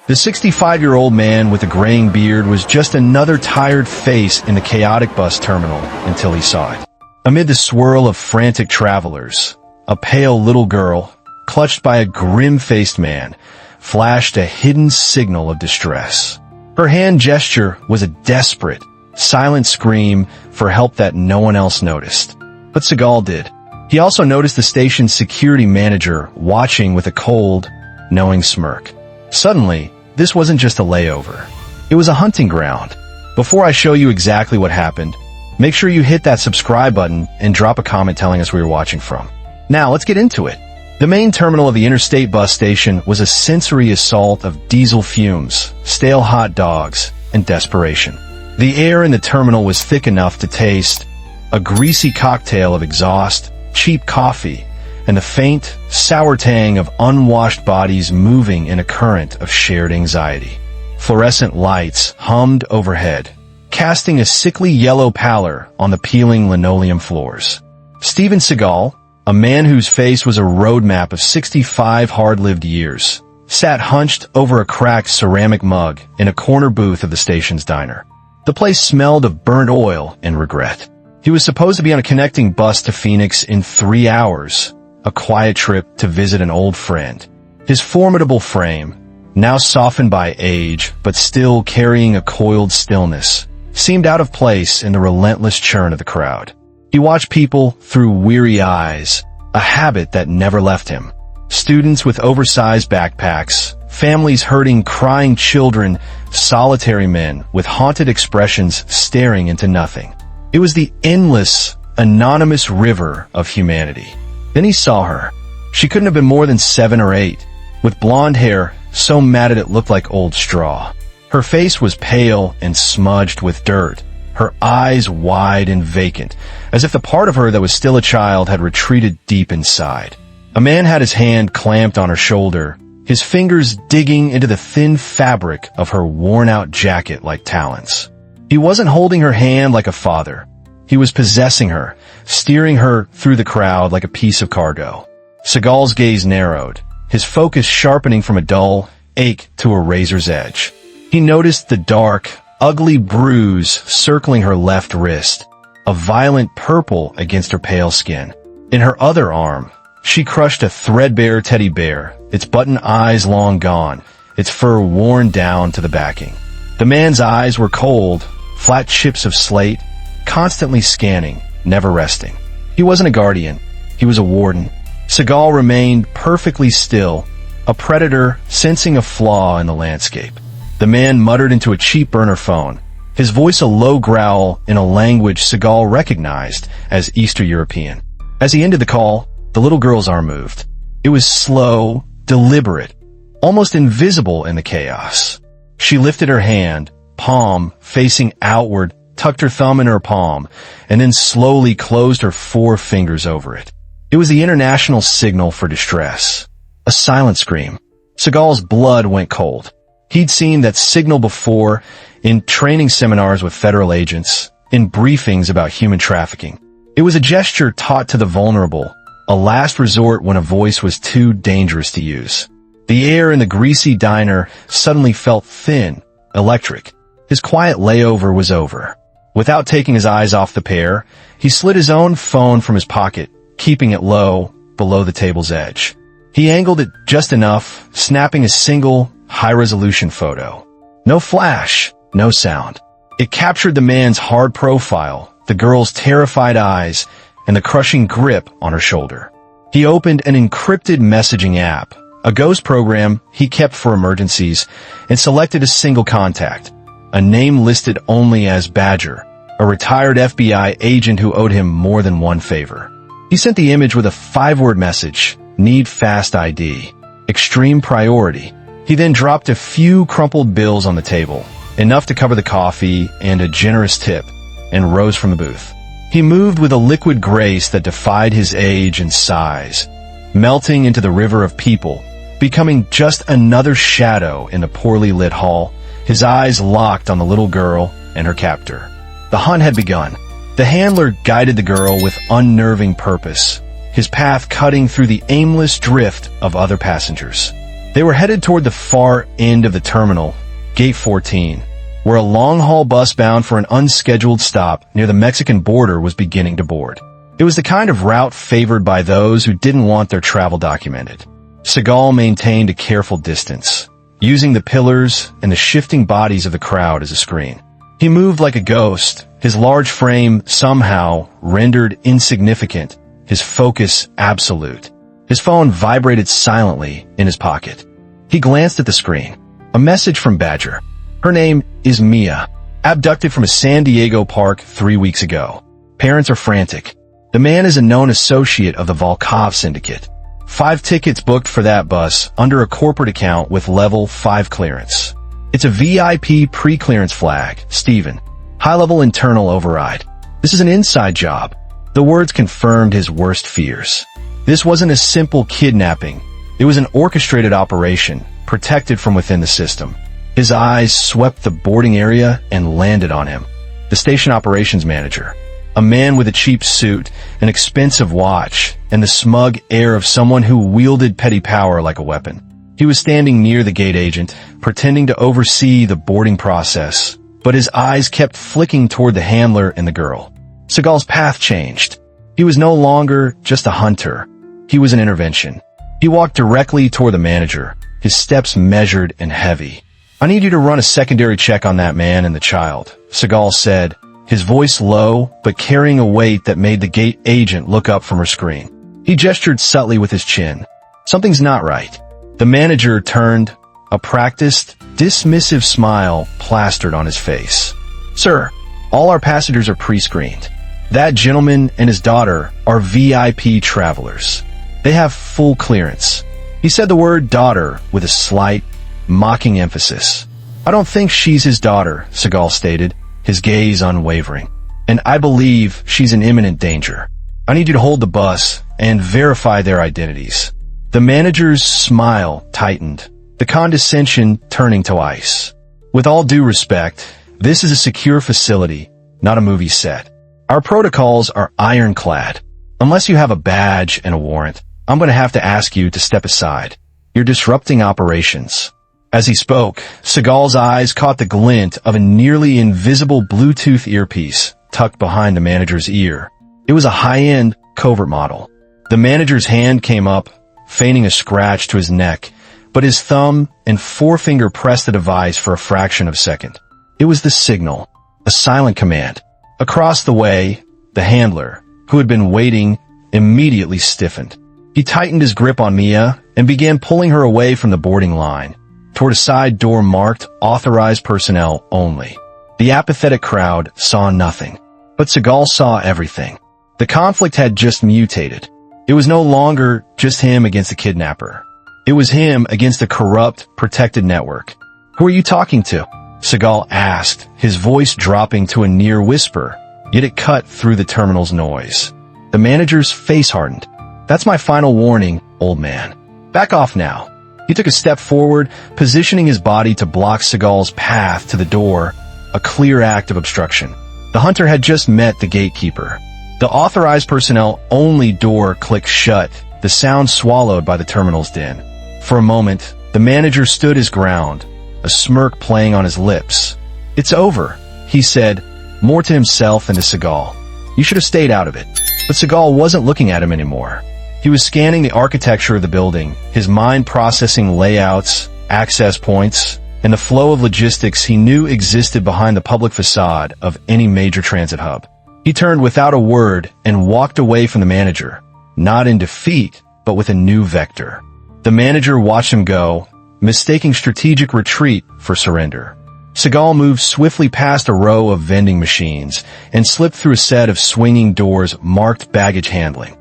The 65-year-old man with a graying beard was just another tired face in the chaotic bus terminal until he saw it. Amid the swirl of frantic travelers, a pale little girl, clutched by a grim-faced man, flashed a hidden signal of distress. Her hand gesture was a desperate, silent scream for help that no one else noticed. But Seagal did. He also noticed the station's security manager watching with a cold, knowing smirk. Suddenly, this wasn't just a layover. It was a hunting ground. Before I show you exactly what happened, make sure you hit that subscribe button and drop a comment telling us where you're watching from. Now, let's get into it. The main terminal of the interstate bus station was a sensory assault of diesel fumes, stale hot dogs, and desperation. The air in the terminal was thick enough to taste a greasy cocktail of exhaust, cheap coffee, and the faint, sour tang of unwashed bodies moving in a current of shared anxiety. Fluorescent lights hummed overhead, casting a sickly yellow pallor on the peeling linoleum floors. Steven Seagal, a man whose face was a roadmap of 65 hard-lived years, sat hunched over a cracked ceramic mug in a corner booth of the station's diner. The place smelled of burnt oil and regret. He was supposed to be on a connecting bus to Phoenix in 3 hours, a quiet trip to visit an old friend. His formidable frame, now softened by age but still carrying a coiled stillness, seemed out of place in the relentless churn of the crowd. He watched people through weary eyes, a habit that never left him. Students with oversized backpacks, families herding crying children, solitary men with haunted expressions staring into nothing. It was the endless, anonymous river of humanity. Then he saw her. She couldn't have been more than 7 or 8, with blonde hair so matted it looked like old straw. Her face was pale and smudged with dirt, her eyes wide and vacant, as if the part of her that was still a child had retreated deep inside. A man had his hand clamped on her shoulder, his fingers digging into the thin fabric of her worn-out jacket like talons. He wasn't holding her hand like a father. He was possessing her, steering her through the crowd like a piece of cargo. Seagal's gaze narrowed, his focus sharpening from a dull ache to a razor's edge. He noticed the dark, ugly bruise circling her left wrist, a violent purple against her pale skin. In her other arm, she crushed a threadbare teddy bear, its button eyes long gone, its fur worn down to the backing. The man's eyes were cold, flat chips of slate, constantly scanning, never resting. He wasn't a guardian. He was a warden. Seagal remained perfectly still, a predator sensing a flaw in the landscape. The man muttered into a cheap burner phone, his voice a low growl in a language Seagal recognized as Eastern European. As he ended the call, the little girl's arm moved. It was slow, deliberate, almost invisible in the chaos. She lifted her hand, palm facing outward, tucked her thumb in her palm, and then slowly closed her 4 fingers over it. It was the international signal for distress. A silent scream. Seagal's blood went cold. He'd seen that signal before in training seminars with federal agents, in briefings about human trafficking. It was a gesture taught to the vulnerable, a last resort when a voice was too dangerous to use. The air in the greasy diner suddenly felt thin, electric. His quiet layover was over. Without taking his eyes off the pair, he slid his own phone from his pocket, keeping it low, below the table's edge. He angled it just enough, snapping a single, high-resolution photo. No flash, no sound. It captured the man's hard profile, the girl's terrified eyes, and the crushing grip on her shoulder. He opened an encrypted messaging app, a ghost program he kept for emergencies, and selected a single contact, a name listed only as Badger, a retired FBI agent who owed him more than one favor. He sent the image with a 5-word message, "Need fast ID. Extreme priority." He then dropped a few crumpled bills on the table, enough to cover the coffee and a generous tip, and rose from the booth. He moved with a liquid grace that defied his age and size, melting into the river of people, becoming just another shadow in the poorly lit hall, his eyes locked on the little girl and her captor. The hunt had begun. The handler guided the girl with unnerving purpose, his path cutting through the aimless drift of other passengers. They were headed toward the far end of the terminal, Gate 14, where a long-haul bus bound for an unscheduled stop near the Mexican border was beginning to board. It was the kind of route favored by those who didn't want their travel documented. Seagal maintained a careful distance, using the pillars and the shifting bodies of the crowd as a screen. He moved like a ghost, his large frame somehow rendered insignificant, his focus absolute. His phone vibrated silently in his pocket. He glanced at the screen. A message from Badger. Her name is Mia, abducted from a San Diego park 3 weeks ago. Parents are frantic. The man is a known associate of the Volkov syndicate. 5 tickets booked for that bus under a corporate account with level 5 clearance. It's a VIP pre-clearance flag, Steven. High-level internal override. This is an inside job. The words confirmed his worst fears. This wasn't a simple kidnapping. It was an orchestrated operation, protected from within the system. His eyes swept the boarding area and landed on him. The station operations manager. A man with a cheap suit, an expensive watch, and the smug air of someone who wielded petty power like a weapon. He was standing near the gate agent, pretending to oversee the boarding process, but his eyes kept flicking toward the handler and the girl. Seagal's path changed. He was no longer just a hunter. He was an intervention. He walked directly toward the manager, his steps measured and heavy. "I need you to run a secondary check on that man and the child," Seagal said, his voice low but carrying a weight that made the gate agent look up from her screen. He gestured subtly with his chin. "Something's not right." The manager turned, a practiced, dismissive smile plastered on his face. "Sir, all our passengers are pre-screened. That gentleman and his daughter are VIP travelers. They have full clearance." He said the word daughter with a slight, mocking emphasis. "I don't think she's his daughter," Seagal stated, his gaze unwavering. "And I believe she's in imminent danger. I need you to hold the bus and verify their identities." The manager's smile tightened, the condescension turning to ice. "With all due respect, this is a secure facility, not a movie set. Our protocols are ironclad. Unless you have a badge and a warrant, I'm going to have to ask you to step aside. You're disrupting operations." As he spoke, Seagal's eyes caught the glint of a nearly invisible Bluetooth earpiece tucked behind the manager's ear. It was a high-end, covert model. The manager's hand came up, feigning a scratch to his neck, but his thumb and forefinger pressed the device for a fraction of a second. It was the signal, a silent command. Across the way, the handler, who had been waiting, immediately stiffened. He tightened his grip on Mia and began pulling her away from the boarding line, toward a side door marked authorized personnel only. The apathetic crowd saw nothing, but Seagal saw everything. The conflict had just mutated. It was no longer just him against the kidnapper. It was him against a corrupt, protected network. "Who are you talking to?" Seagal asked, his voice dropping to a near whisper, yet it cut through the terminal's noise. The manager's face hardened. "That's my final warning, old man. Back off now." He took a step forward, positioning his body to block Seagal's path to the door, a clear act of obstruction. The hunter had just met the gatekeeper. The authorized personnel only door clicked shut, the sound swallowed by the terminal's din. For a moment, the manager stood his ground, a smirk playing on his lips. "It's over," he said, more to himself than to Seagal. "You should have stayed out of it." But Seagal wasn't looking at him anymore. He was scanning the architecture of the building, his mind processing layouts, access points, and the flow of logistics he knew existed behind the public facade of any major transit hub. He turned without a word and walked away from the manager, not in defeat, but with a new vector. The manager watched him go, mistaking strategic retreat for surrender. Seagal moved swiftly past a row of vending machines and slipped through a set of swinging doors marked baggage handling.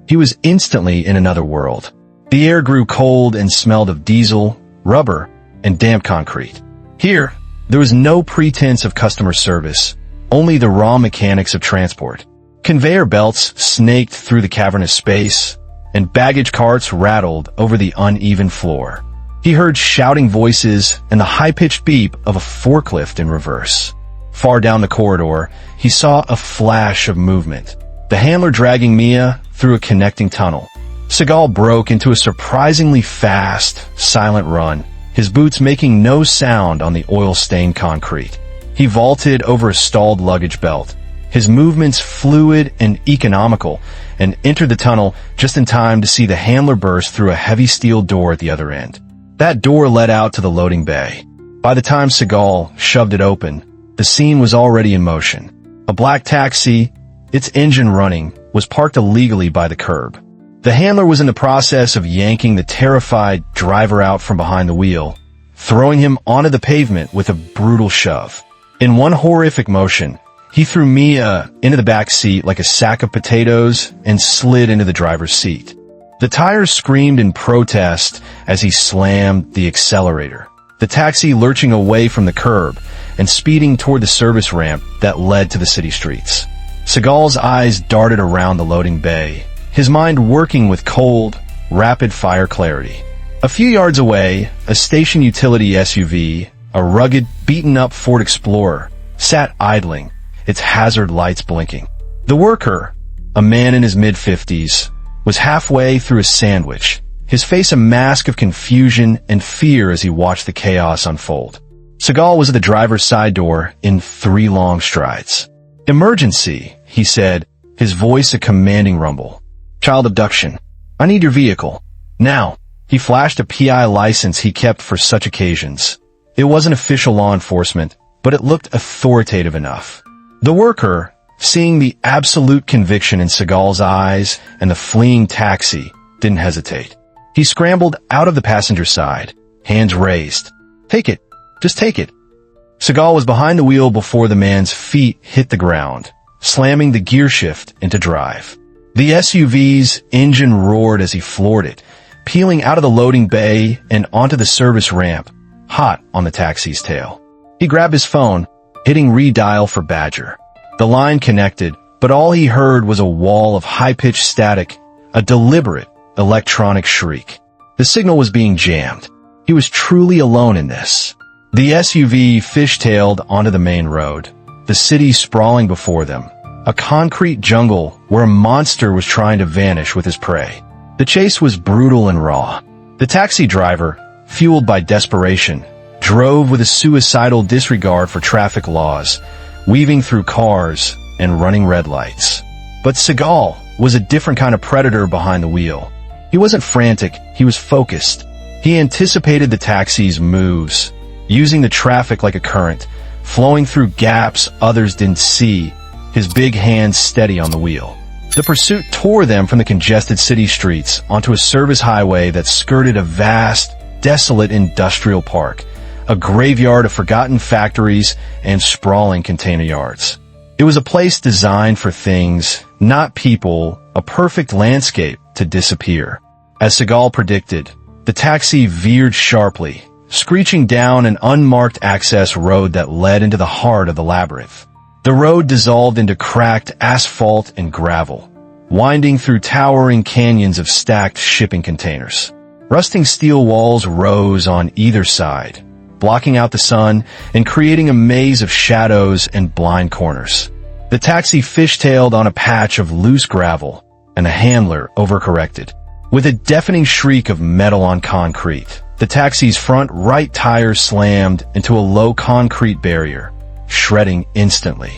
He was instantly in another world. The air grew cold and smelled of diesel, rubber, and damp concrete. Here, there was no pretense of customer service, only the raw mechanics of transport. Conveyor belts snaked through the cavernous space, and baggage carts rattled over the uneven floor. He heard shouting voices and the high-pitched beep of a forklift in reverse. Far down the corridor, he saw a flash of movement, the handler dragging Mia through a connecting tunnel. Seagal broke into a surprisingly fast, silent run, his boots making no sound on the oil-stained concrete. He vaulted over a stalled luggage belt, his movements fluid and economical, and entered the tunnel just in time to see the handler burst through a heavy steel door at the other end. That door led out to the loading bay. By the time Seagal shoved it open, the scene was already in motion. A black taxi, its engine running, was parked illegally by the curb. The handler was in the process of yanking the terrified driver out from behind the wheel, throwing him onto the pavement with a brutal shove. In one horrific motion, he threw Mia into the back seat like a sack of potatoes and slid into the driver's seat. The tires screamed in protest as he slammed the accelerator, the taxi lurching away from the curb and speeding toward the service ramp that led to the city streets. Seagal's eyes darted around the loading bay, his mind working with cold, rapid-fire clarity. A few yards away, a station utility SUV, a rugged, beaten-up Ford Explorer, sat idling, its hazard lights blinking. The worker, a man in his mid-50s, was halfway through a sandwich, his face a mask of confusion and fear as he watched the chaos unfold. Seagal was at the driver's side door in 3 long strides. "Emergency," he said, his voice a commanding rumble. "Child abduction. I need your vehicle. Now." He flashed a PI license he kept for such occasions. It wasn't official law enforcement, but it looked authoritative enough. The worker, seeing the absolute conviction in Seagal's eyes and the fleeing taxi, didn't hesitate. He scrambled out of the passenger side, hands raised. "Take it. Just take it." Seagal was behind the wheel before the man's feet hit the ground, slamming the gear shift into drive. The SUV's engine roared as he floored it, peeling out of the loading bay and onto the service ramp, hot on the taxi's tail. He grabbed his phone, hitting redial for Badger. The line connected, but all he heard was a wall of high-pitched static, a deliberate electronic shriek. The signal was being jammed. He was truly alone in this. The SUV fishtailed onto the main road, the city sprawling before them, a concrete jungle where a monster was trying to vanish with his prey. The chase was brutal and raw. The taxi driver, fueled by desperation, drove with a suicidal disregard for traffic laws, weaving through cars and running red lights. But Seagal was a different kind of predator behind the wheel. He wasn't frantic, he was focused. He anticipated the taxi's moves, using the traffic like a current, flowing through gaps others didn't see, his big hands steady on the wheel. The pursuit tore them from the congested city streets onto a service highway that skirted a vast, desolate industrial park, a graveyard of forgotten factories and sprawling container yards. It was a place designed for things, not people, a perfect landscape to disappear. As Seagal predicted, the taxi veered sharply, screeching down an unmarked access road that led into the heart of the labyrinth. The road dissolved into cracked asphalt and gravel, winding through towering canyons of stacked shipping containers. Rusting steel walls rose on either side, blocking out the sun and creating a maze of shadows and blind corners. The taxi fishtailed on a patch of loose gravel, and the handler overcorrected. With a deafening shriek of metal on concrete, the taxi's front right tire slammed into a low concrete barrier, shredding instantly.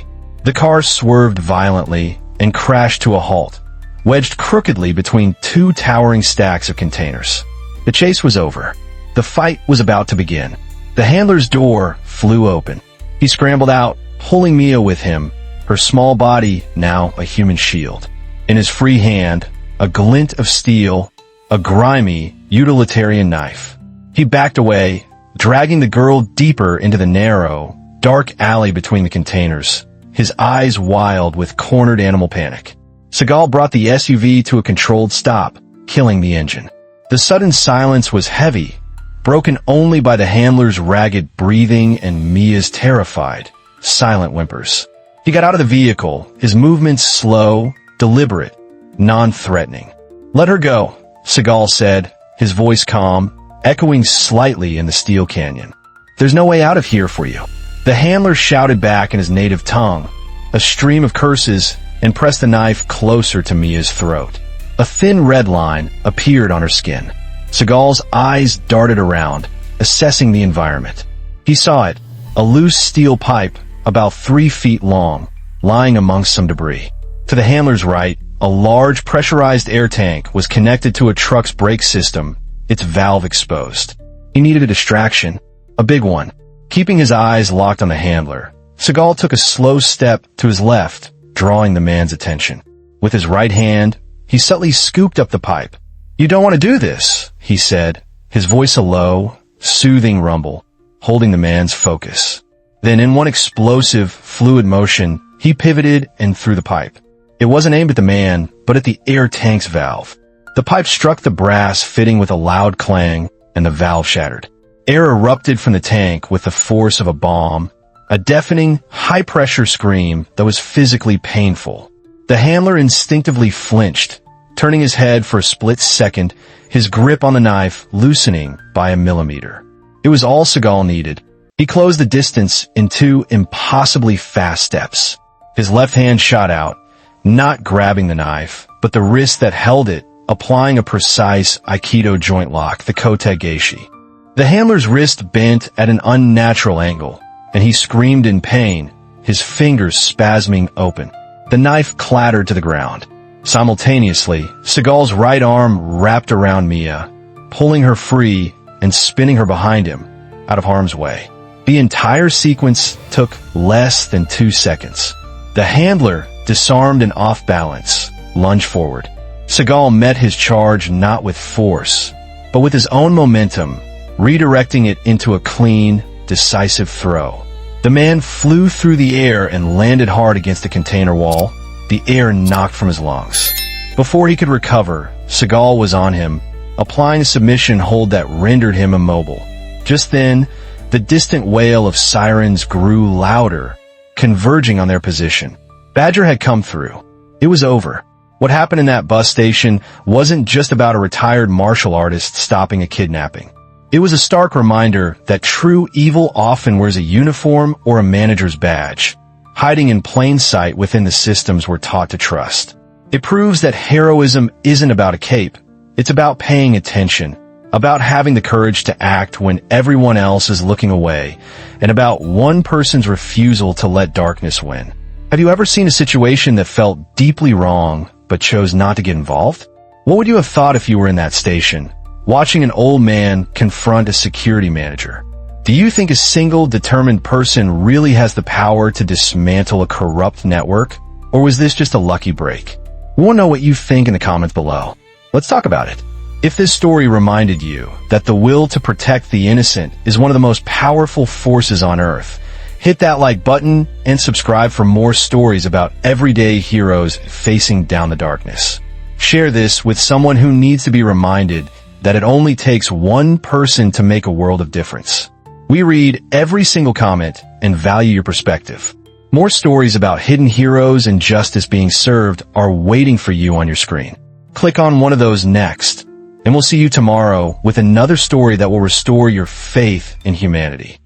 The car swerved violently and crashed to a halt, wedged crookedly between 2 towering stacks of containers. The chase was over. The fight was about to begin. The handler's door flew open. He scrambled out, pulling Mia with him, her small body now a human shield. In his free hand, a glint of steel, a grimy, utilitarian knife. He backed away, dragging the girl deeper into the narrow, dark alley between the containers, his eyes wild with cornered animal panic. Seagal brought the SUV to a controlled stop, killing the engine. The sudden silence was heavy, broken only by the handler's ragged breathing and Mia's terrified, silent whimpers. He got out of the vehicle, his movements slow, deliberate, non-threatening. "Let her go," Seagal said, his voice calm, echoing slightly in the steel canyon. "There's no way out of here for you." The handler shouted back in his native tongue, a stream of curses, and pressed the knife closer to Mia's throat. A thin red line appeared on her skin. Seagal's eyes darted around, assessing the environment. He saw it, a loose steel pipe about 3 feet long, lying amongst some debris. To the handler's right, a large pressurized air tank was connected to a truck's brake system, its valve exposed. He needed a distraction, a big one. Keeping his eyes locked on the handler, Seagal took a slow step to his left, drawing the man's attention. With his right hand, he subtly scooped up the pipe. "You don't want to do this," he said, his voice a low, soothing rumble, holding the man's focus. Then in one explosive, fluid motion, he pivoted and threw the pipe. It wasn't aimed at the man, but at the air tank's valve. The pipe struck the brass fitting with a loud clang, and the valve shattered. Air erupted from the tank with the force of a bomb, a deafening, high-pressure scream that was physically painful. The handler instinctively flinched, turning his head for a split second, his grip on the knife loosening by a millimeter. It was all Seagal needed. He closed the distance in 2 impossibly fast steps. His left hand shot out, not grabbing the knife, but the wrist that held it, applying a precise Aikido joint lock, the kote geishi. The handler's wrist bent at an unnatural angle, and he screamed in pain, his fingers spasming open. The knife clattered to the ground. Simultaneously, Seagal's right arm wrapped around Mia, pulling her free and spinning her behind him, out of harm's way. The entire sequence took less than 2 seconds. The handler, disarmed and off balance, lunged forward. Seagal met his charge not with force, but with his own momentum, redirecting it into a clean, decisive throw. The man flew through the air and landed hard against the container wall, the air knocked from his lungs. Before he could recover, Seagal was on him, applying a submission hold that rendered him immobile. Just then, the distant wail of sirens grew louder, converging on their position. Badger had come through. It was over. What happened in that bus station wasn't just about a retired martial artist stopping a kidnapping. It was a stark reminder that true evil often wears a uniform or a manager's badge, hiding in plain sight within the systems we're taught to trust. It proves that heroism isn't about a cape. It's about paying attention, about having the courage to act when everyone else is looking away, and about one person's refusal to let darkness win. Have you ever seen a situation that felt deeply wrong but chose not to get involved? What would you have thought if you were in that station, watching an old man confront a security manager? Do you think a single determined person really has the power to dismantle a corrupt network? Or was this just a lucky break? We want to know what you think in the comments below. Let's talk about it. If this story reminded you that the will to protect the innocent is one of the most powerful forces on Earth, hit that like button and subscribe for more stories about everyday heroes facing down the darkness. Share this with someone who needs to be reminded that it only takes one person to make a world of difference. We read every single comment and value your perspective. More stories about hidden heroes and justice being served are waiting for you on your screen. Click on one of those next, and we'll see you tomorrow with another story that will restore your faith in humanity.